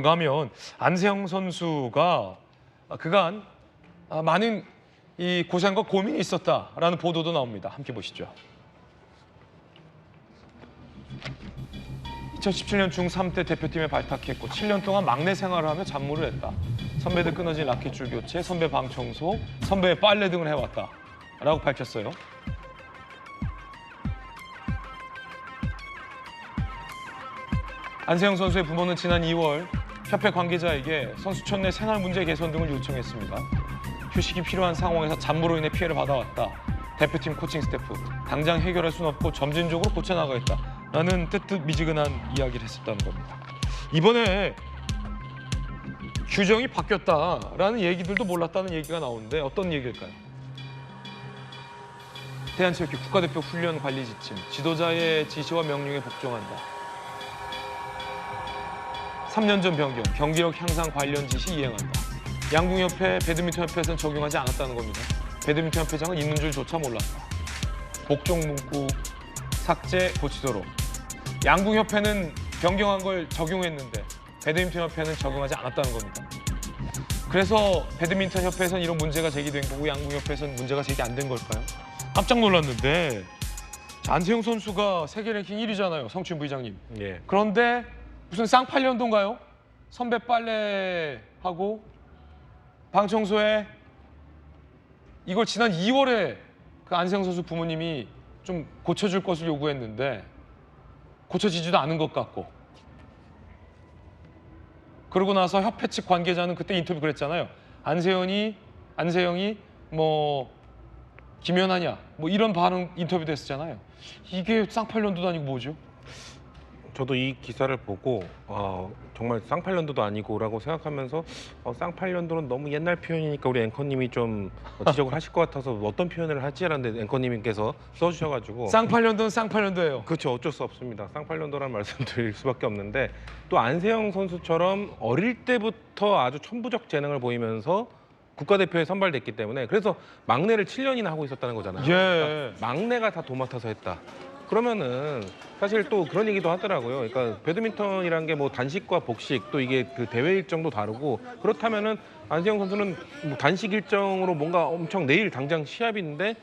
어떤가 하면 안세영 선수가 그간 많은 이 고생과 고민이 있었다라는 보도도 나옵니다. 함께 보시죠. 2017년 중3 때 대표팀에 발탁했고 7년 동안 막내 생활을 하며 잡무를 했다. 선배들 끊어진 라켓줄 교체, 선배 방 청소, 선배의 빨래 등을 해왔다라고 밝혔어요. 안세영 선수의 부모는 지난 2월 협회 관계자에게 선수촌 내 생활 문제 개선 등을 요청했습니다. 휴식이 필요한 상황에서 잡무로 인해 피해를 받아왔다. 대표팀 코칭 스태프, 당장 해결할 수는 없고 점진적으로 고쳐나가겠다라는 뜨뜻미지근한 이야기를 했었다는 겁니다. 이번에 규정이 바뀌었다라는 얘기들도 몰랐다는 얘기가 나오는데 어떤 얘기일까요? 대한체육회 국가대표 훈련 관리 지침, 지도자의 지시와 명령에 복종한다. 3년 전 변경, 경기력 향상 관련 지시 이행한다. 양궁협회, 배드민턴협회에서는 적용하지 않았다는 겁니다. 배드민턴협회장은 있는 줄조차 몰랐다. 복종 문구 삭제 고치도록. 양궁협회는 변경한 걸 적용했는데 배드민턴협회는 적용하지 않았다는 겁니다. 그래서 배드민턴협회에서는 이런 문제가 제기된 거고 양궁협회에서는 문제가 제기 안 된 걸까요? 깜짝 놀랐는데 안세영 선수가 세계 랭킹 1위잖아요, 성춘 부회장님. 예. 그런데 무슨 쌍팔년도인가요? 선배 빨래하고 방 청소에 이걸 지난 2월에 그 안세영 선수 부모님이 좀 고쳐줄 것을 요구했는데 고쳐지지도 않은 것 같고, 그러고 나서 협회 측 관계자는 그때 인터뷰 그랬잖아요. 안세영이 뭐 김연아냐 뭐 이런 반응 인터뷰도 했었잖아요. 이게 쌍팔년도도 아니고 뭐죠? 저도 이 기사를 보고 정말 쌍팔년도도 아니고라고 생각하면서 쌍팔년도는 너무 옛날 표현이니까 우리 앵커님이 좀 지적을 하실 것 같아서 어떤 표현을 하지라는데 앵커님께서 써주셔가지고 쌍팔년도는 쌍팔년도예요. 그렇죠. 어쩔 수 없습니다. 쌍팔년도라는 말씀 드릴 수밖에 없는데 또 안세영 선수처럼 어릴 때부터 아주 천부적 재능을 보이면서 국가대표에 선발됐기 때문에 그래서 막내를 7년이나 하고 있었다는 거잖아요. 예. 그러니까 막내가 다 도맡아서 했다. 그러면은 사실 또 그런 얘기도 하더라고요. 그러니까 배드민턴이란 게 뭐 단식과 복식 또 이게 그 대회 일정도 다르고 그렇다면은 안세영 선수는 뭐 단식 일정으로 뭔가 엄청 내일 당장 시합인데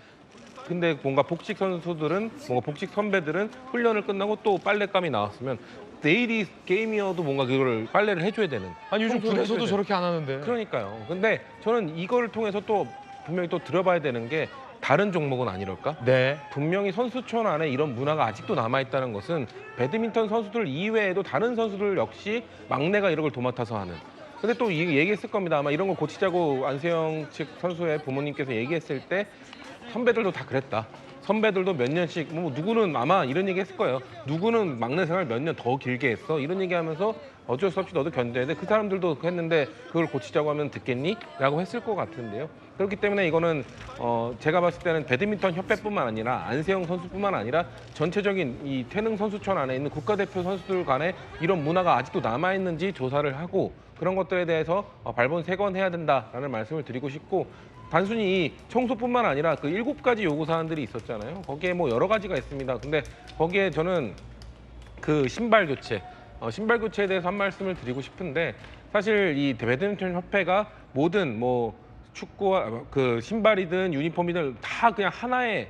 근데 뭔가 복식 선수들은 뭔가 복식 선배들은 훈련을 끝나고 또 빨랫감이 나왔으면 내일이 게임이어도 뭔가 그거를 빨래를 해줘야 되는. 아니 요즘 군에서도 저렇게 안 하는데. 그러니까요. 근데 저는 이걸 통해서 또 분명히 또 들어봐야 되는 게 다른 종목은 아니랄까? 네. 분명히 선수촌 안에 이런 문화가 아직도 남아있다는 것은 배드민턴 선수들 이외에도 다른 선수들 역시 막내가 이런 걸 도맡아서 하는. 근데 또 얘기했을 겁니다. 아마 이런 걸 고치자고 안세영 측 선수의 부모님께서 얘기했을 때 선배들도 다 그랬다. 선배들도 몇 년씩 뭐 누구는 아마 이런 얘기 했을 거예요. 누구는 막내 생활 몇 년 더 길게 했어. 이런 얘기하면서 어쩔 수 없이 너도 견뎌야 돼. 그 사람들도 했는데 그걸 고치자고 하면 듣겠니? 라고 했을 것 같은데요. 그렇기 때문에 이거는 제가 봤을 때는 배드민턴 협회뿐만 아니라 안세영 선수뿐만 아니라 전체적인 이 태능 선수촌 안에 있는 국가대표 선수들 간에 이런 문화가 아직도 남아있는지 조사를 하고 그런 것들에 대해서 발본색원해야 된다라는 말씀을 드리고 싶고 단순히 이 청소뿐만 아니라 그 7가지 요구사항들이 있었잖아요. 거기에 뭐 여러 가지가 있습니다. 근데 거기에 저는 그 신발 교체에 대해서 한 말씀을 드리고 싶은데 사실 이 배드민턴 협회가 모든 뭐 축구와 그 신발이든 유니폼이든 다 그냥 하나의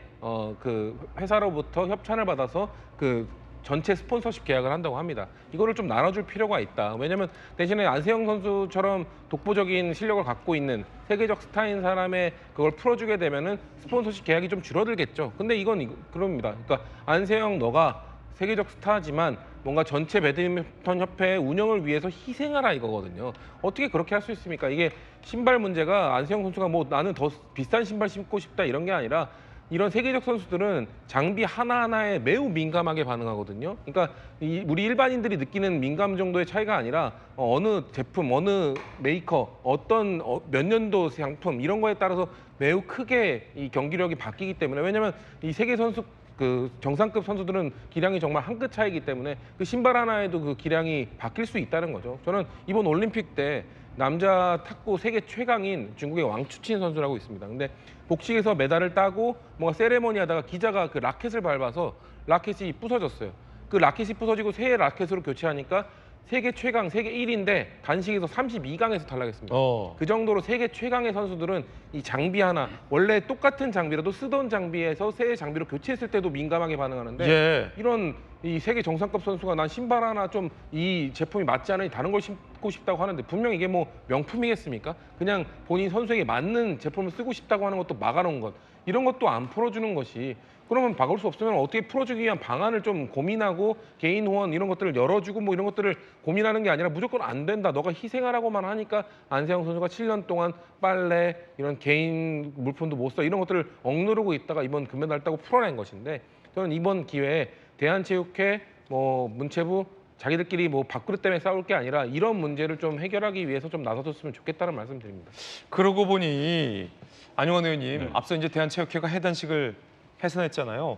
그 회사로부터 협찬을 받아서 그 전체 스폰서십 계약을 한다고 합니다. 이거를 좀 나눠줄 필요가 있다. 왜냐면 대신에 안세영 선수처럼 독보적인 실력을 갖고 있는 세계적 스타인 사람의 그걸 풀어주게 되면은 스폰서십 계약이 좀 줄어들겠죠. 근데 이건 그럽니다. 그러니까 안세영 너가 세계적 스타지만 뭔가 전체 배드민턴 협회의 운영을 위해서 희생하라 이거거든요. 어떻게 그렇게 할 수 있습니까? 이게 신발 문제가 안세영 선수가 뭐 나는 더 비싼 신발 신고 싶다 이런 게 아니라 이런 세계적 선수들은 장비 하나하나에 매우 민감하게 반응하거든요. 그러니까 우리 일반인들이 느끼는 민감 정도의 차이가 아니라 어느 제품, 어느 메이커, 어떤 몇 년도 상품 이런 거에 따라서 매우 크게 이 경기력이 바뀌기 때문에 왜냐면 이 세계 선수 그 정상급 선수들은 기량이 정말 한 끗 차이기 때문에 그 신발 하나에도 그 기량이 바뀔 수 있다는 거죠. 저는 이번 올림픽 때 남자 탁구 세계 최강인 중국의 왕추친 선수라고 있습니다. 근데 복식에서 메달을 따고 뭔가 세레머니 하다가 기자가 그 라켓을 밟아서 라켓이 부서졌어요. 그 라켓이 부서지고 새 라켓으로 교체하니까 세계 최강, 세계 1인데 단식에서 32강에서 탈락했습니다. 어. 그 정도로 세계 최강의 선수들은 이 장비 하나, 원래 똑같은 장비라도 쓰던 장비에서 새 장비로 교체했을 때도 민감하게 반응하는데 예. 이런 이 세계 정상급 선수가 난 신발 하나 좀 이 제품이 맞지 않으니 다른 걸 신고 싶다고 하는데 분명 이게 뭐 명품이겠습니까? 그냥 본인 선수에게 맞는 제품을 쓰고 싶다고 하는 것도 막아놓은 것, 이런 것도 안 풀어주는 것이, 그러면 바꿀 수 없으면 어떻게 풀어주기 위한 방안을 좀 고민하고 개인 후원 이런 것들을 열어주고 뭐 이런 것들을 고민하는 게 아니라 무조건 안 된다, 너가 희생하라고만 하니까 안세영 선수가 7년 동안 빨래 이런 개인 물품도 못 써 이런 것들을 억누르고 있다가 이번 금메달 따고 풀어낸 것인데, 저는 이번 기회에 대한체육회 뭐 문체부 자기들끼리 뭐 밥그릇 때문에 싸울 게 아니라 이런 문제를 좀 해결하기 위해서 좀 나서줬으면 좋겠다는 말씀드립니다. 그러고 보니 안용환 의원님 앞서 이제 대한체육회가 해단식을 해산했잖아요.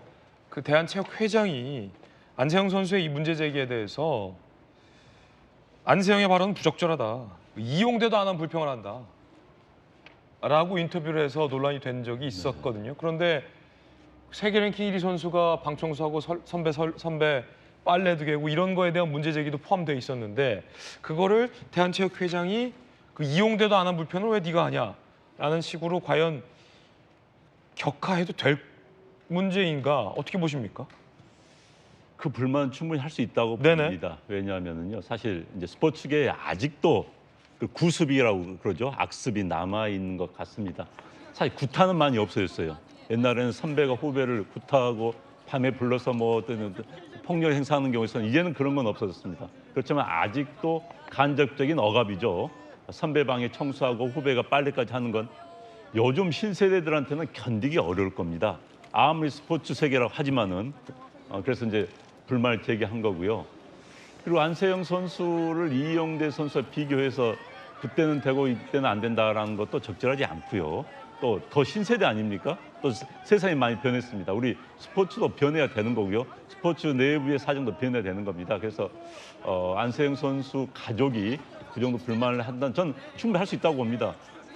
그 대한체육회장이 안세영 선수의 이 문제 제기에 대해서 안세영의 발언은 부적절하다, 이용돼도 안 하면 불평을 한다 라고 인터뷰를 해서 논란이 된 적이 있었거든요. 그런데 세계 랭킹 1위 선수가 방청소하고 선배 빨래도 개고 이런 거에 대한 문제 제기도 포함되어 있었는데, 그거를 대한체육회장이 그 이용돼도 안 하면 불평을 왜 네가 하냐 라는 식으로 과연 격하해도 될 문제인가, 어떻게 보십니까? 그 불만 충분히 할 수 있다고 네네. 봅니다. 왜냐하면은요, 사실 이제 스포츠계에 아직도 그 구습이라고 그러죠. 악습이 남아 있는 것 같습니다. 사실 구타는 많이 없어졌어요. 옛날에는 선배가 후배를 구타하고 밤에 불러서 뭐 어떤 폭력 행사하는 경우가 있었는데 이제는 그런 건 없어졌습니다. 그렇지만 아직도 간접적인 억압이죠. 선배 방에 청소하고 후배가 빨래까지 하는 건 요즘 신세대들한테는 견디기 어려울 겁니다. 아무리 스포츠 세계라고 하지만은 그래서 이제 불만을 제기한 거고요. 그리고 안세영 선수를 이영대 선수와 비교해서 그때는 되고 이때는 안 된다라는 것도 적절하지 않고요. 또 더 신세대 아닙니까? 또 세상이 많이 변했습니다. 우리 스포츠도 변해야 되는 거고요. 스포츠 내부의 사정도 변해야 되는 겁니다. 그래서 안세영 선수 가족이 그 정도 불만을 한다면 전 충분히 할 수 있다고 봅니다.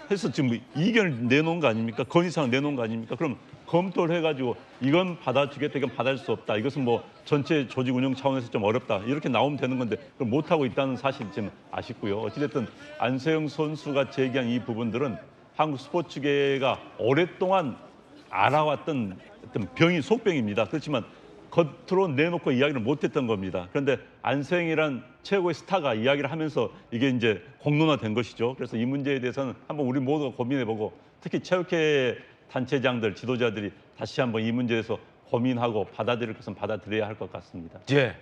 해서 지금 이견을 내놓은 거 아닙니까? 건의사항 내놓은 거 아닙니까? 그럼 검토를 해가지고 이건 받아주겠다, 이건 받을 수 없다. 이것은 뭐 전체 조직 운영 차원에서 좀 어렵다. 이렇게 나오면 되는 건데 그걸 못하고 있다는 사실이 좀 아쉽고요. 어찌됐든 안세영 선수가 제기한 이 부분들은 한국 스포츠계가 오랫동안 알아왔던 어떤 병이 속병입니다. 그렇지만 겉으로 내놓고 이야기를 못했던 겁니다. 그런데 안세영이란 최고의 스타가 이야기를 하면서 이게 이제 공론화된 것이죠. 그래서 이 문제에 대해서는 한번 우리 모두가 고민해보고 특히 체육회 단체장들, 지도자들이 다시 한번 이 문제에서 고민하고 받아들일 것은 받아들여야 할 것 같습니다. 예.